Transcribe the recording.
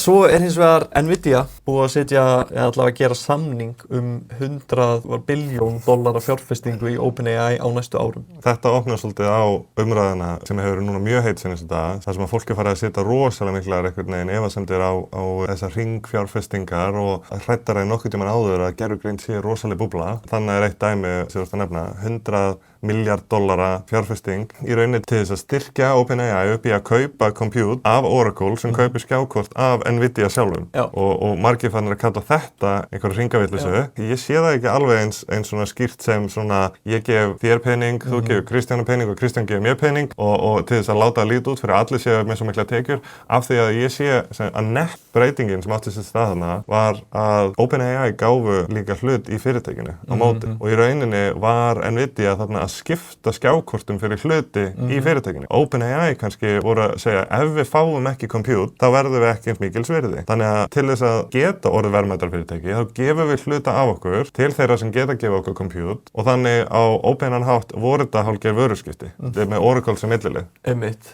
Svo hins vegar Nvidia búið að setja, eða allavega gera samning $100 billjón fjárfestingu í OpenAI á næstu árum. Þetta opnar svolítið á umræðuna sem hefur núna mjög heitt seinustu daga, þar sem að fólk farið að setja rosalega miklar einhvern veginn efasemdir á þessar hringfjárfestingar og hræddara en nokkuð tímann áður að gervigreind sé rosaleg búbla. Þannig eitt dæmi sem þú ert að nefna, $100 miljard fjárfesting í rauninni til þess að styrkja OpenAI upp í að kaupa compute af Oracle sem kaupir skjákort af Nvidia sjálfum. Og margir fannir að kalla þetta einhverja hringavitleysu. Ég sé það ekki alveg eins svona skýrt sem svona ég gef þér pening, þú gefur Kristjánu pening og Kristján gefur mér pening og til þess að láta það líta út fyrir allir séu með svo mikla tekjur af því að ég sé að nett breytingin sem átti sér stað þarna var að OpenAI gáfu líka hlut í fyrirtækinu á móti og í rauninni var Nvidia þarna að skipta skjákortum fyrir hluti í fyrirtækinu. OpenAI kannski voru að segja ef við fáum ekki compute þá verðum við ekki eins mikils virði. Þannig að til þess að geta orðið verðmætarfyrirtæki þá gefum við hluta af okkur til þeirra sem geta gefa okkur compute og þannig á óbeinan hátt voru þetta hálfgerð vöruskipti með Oracle sem millilið. Einmitt.